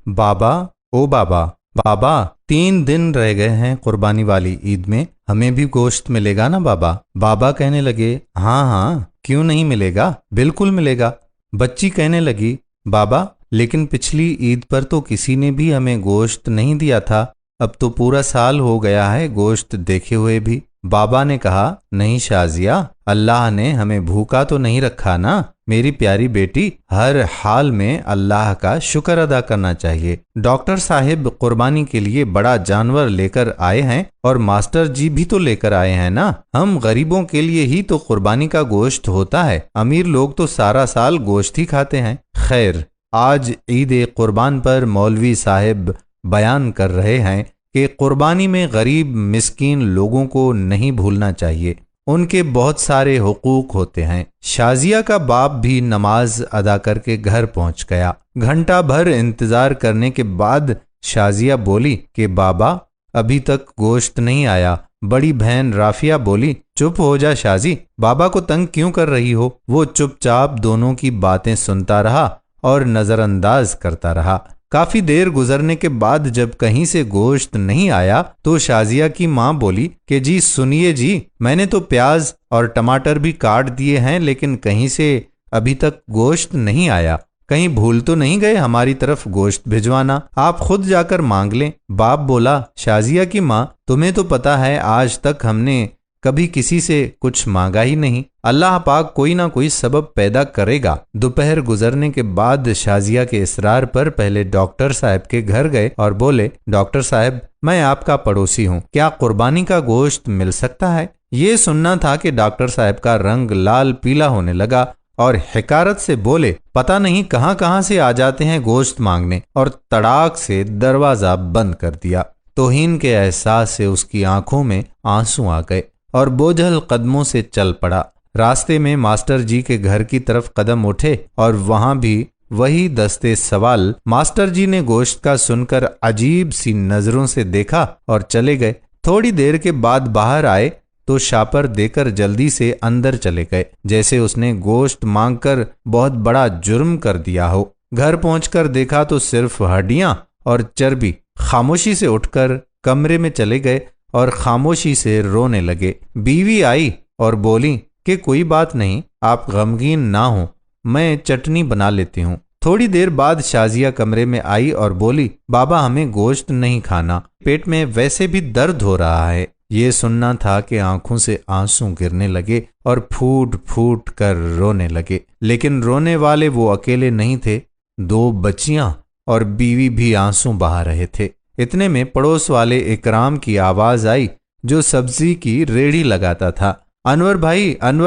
بابا او بابا بابا 3 دن رہ گئے ہیں قربانی والی عید میں، ہمیں بھی گوشت ملے گا نا بابا؟ بابا کہنے لگے ہاں ہاں کیوں نہیں ملے گا، بالکل ملے گا۔ بچی کہنے لگی بابا لیکن پچھلی عید پر تو کسی نے بھی ہمیں گوشت نہیں دیا تھا، اب تو پورا سال ہو گیا ہے گوشت دیکھے ہوئے بھی۔ بابا نے کہا نہیں شازیہ، اللہ نے ہمیں بھوکا تو نہیں رکھا نا میری پیاری بیٹی، ہر حال میں اللہ کا شکر ادا کرنا چاہیے۔ ڈاکٹر صاحب قربانی کے لیے بڑا جانور لے کر آئے ہیں اور ماسٹر جی بھی تو لے کر آئے ہیں نا، ہم غریبوں کے لیے ہی تو قربانی کا گوشت ہوتا ہے، امیر لوگ تو سارا سال گوشت ہی کھاتے ہیں۔ خیر، آج عید قربان پر مولوی صاحب بیان کر رہے ہیں کہ قربانی میں غریب مسکین لوگوں کو نہیں بھولنا چاہیے، ان کے بہت سارے حقوق ہوتے ہیں۔ شازیہ کا باپ بھی نماز ادا کر کے گھر پہنچ گیا۔ گھنٹہ بھر انتظار کرنے کے بعد شازیہ بولی کہ بابا ابھی تک گوشت نہیں آیا۔ بڑی بہن رافیہ بولی چپ ہو جا شازی، بابا کو تنگ کیوں کر رہی ہو؟ وہ چپ چاپ دونوں کی باتیں سنتا رہا اور نظر انداز کرتا رہا۔ کافی دیر گزرنے کے بعد جب کہیں سے گوشت نہیں آیا تو شازیہ کی ماں بولی کہ جی سنیے جی، میں نے تو پیاز اور ٹماٹر بھی کاٹ دیے ہیں لیکن کہیں سے ابھی تک گوشت نہیں آیا، کہیں بھول تو نہیں گئے ہماری طرف گوشت بھجوانا، آپ خود جا کر مانگ لیں۔ باپ بولا شازیہ کی ماں تمہیں تو پتا ہے آج تک ہم نے کبھی کسی سے کچھ مانگا ہی نہیں، اللہ پاک کوئی نہ کوئی سبب پیدا کرے گا۔ دوپہر گزرنے کے بعد شازیہ کے اصرار پر پہلے ڈاکٹر صاحب کے گھر گئے اور بولے ڈاکٹر صاحب میں آپ کا پڑوسی ہوں، کیا قربانی کا گوشت مل سکتا ہے؟ یہ سننا تھا کہ ڈاکٹر صاحب کا رنگ لال پیلا ہونے لگا اور حکارت سے بولے پتہ نہیں کہاں کہاں سے آ جاتے ہیں گوشت مانگنے، اور تڑاک سے دروازہ بند کر دیا۔ توہین کے احساس سے اس کی آنکھوں میں آنسو آ گئے اور بوجھل قدموں سے چل پڑا۔ راستے میں ماسٹر جی کے گھر کی طرف قدم اٹھے اور وہاں بھی وہی دستے سوال۔ ماسٹر جی نے گوشت کا سن کر عجیب سی نظروں سے دیکھا اور چلے گئے۔ تھوڑی دیر کے بعد باہر آئے تو شاپر دے کر جلدی سے اندر چلے گئے، جیسے اس نے گوشت مانگ کر بہت بڑا جرم کر دیا ہو۔ گھر پہنچ کر دیکھا تو صرف ہڈیاں اور چربی۔ خاموشی سے اٹھ کر کمرے میں چلے گئے اور خاموشی سے رونے لگے۔ بیوی آئی اور بولی کہ کوئی بات نہیں، آپ غمگین نہ ہوں، میں چٹنی بنا لیتی ہوں۔ تھوڑی دیر بعد شازیہ کمرے میں آئی اور بولی بابا ہمیں گوشت نہیں کھانا، پیٹ میں ویسے بھی درد ہو رہا ہے۔ یہ سننا تھا کہ آنکھوں سے آنسو گرنے لگے اور پھوٹ پھوٹ کر رونے لگے، لیکن رونے والے وہ اکیلے نہیں تھے، 2 بچیاں اور بیوی بھی آنسو بہا رہے تھے۔ اتنے میں پڑوس والے اکرام کی آواز آئی جو سبزی کی ریڑھی لگاتا تھا، انور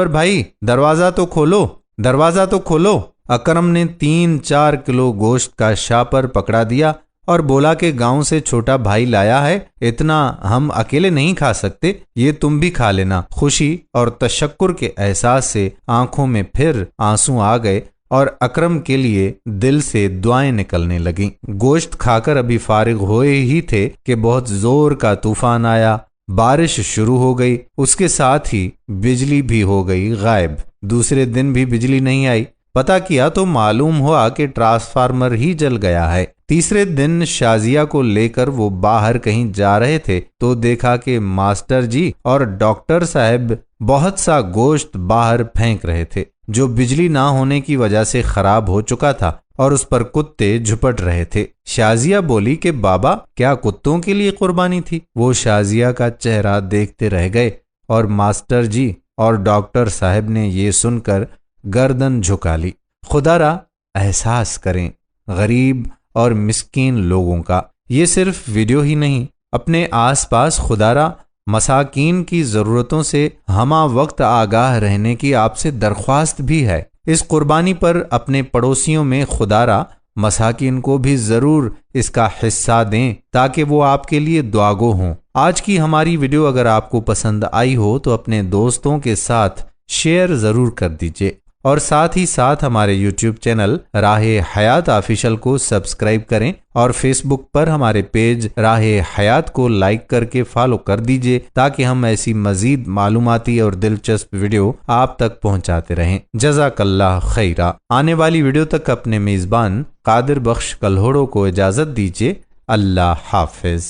بھائی دروازہ تو کھولو، دروازہ تو کھولو۔ اکرم نے 3-4 کلو گوشت کا شاپر پکڑا دیا اور بولا کہ گاؤں سے چھوٹا بھائی لایا ہے، اتنا ہم اکیلے نہیں کھا سکتے، یہ تم بھی کھا لینا۔ خوشی اور تشکر کے احساس سے آنکھوں میں پھر آنسو آ گئے اور اکرم کے لیے دل سے دعائیں نکلنے لگیں۔ گوشت کھا کر ابھی فارغ ہوئے ہی تھے کہ بہت زور کا طوفان آیا، بارش شروع ہو گئی، اس کے ساتھ ہی بجلی بھی ہو گئی غائب۔ دوسرے دن بھی بجلی نہیں آئی، پتہ کیا تو معلوم ہوا کہ ٹرانسفارمر ہی جل گیا ہے۔ تیسرے دن شازیہ کو لے کر وہ باہر کہیں جا رہے تھے تو دیکھا کہ ماسٹر جی اور ڈاکٹر صاحب بہت سا گوشت باہر پھینک رہے تھے جو بجلی نہ ہونے کی وجہ سے خراب ہو چکا تھا اور اس پر کتے جھپٹ رہے تھے۔ شازیہ بولی کہ بابا کیا کتوں کے لیے قربانی تھی؟ وہ شازیہ کا چہرہ دیکھتے رہ گئے اور ماسٹر جی اور ڈاکٹر صاحب نے یہ سن کر گردن جھکا لی۔ خدا را احساس کریں غریب اور مسکین لوگوں کا۔ یہ صرف ویڈیو ہی نہیں، اپنے آس پاس خدا را مساکین کی ضرورتوں سے ہمہ وقت آگاہ رہنے کی آپ سے درخواست بھی ہے۔ اس قربانی پر اپنے پڑوسیوں میں خدا را مساکین کو بھی ضرور اس کا حصہ دیں تاکہ وہ آپ کے لیے دعاگو ہوں۔ آج کی ہماری ویڈیو اگر آپ کو پسند آئی ہو تو اپنے دوستوں کے ساتھ شیئر ضرور کر دیجئے۔ اور ساتھ ہی ساتھ ہمارے یوٹیوب چینل راہ حیات آفیشل کو سبسکرائب کریں اور فیس بک پر ہمارے پیج راہ حیات کو لائک کر کے فالو کر دیجئے تاکہ ہم ایسی مزید معلوماتی اور دلچسپ ویڈیو آپ تک پہنچاتے رہیں۔ جزاک اللہ خیرہ۔ آنے والی ویڈیو تک اپنے میزبان قادر بخش کلہوڑو کو اجازت دیجئے۔ اللہ حافظ۔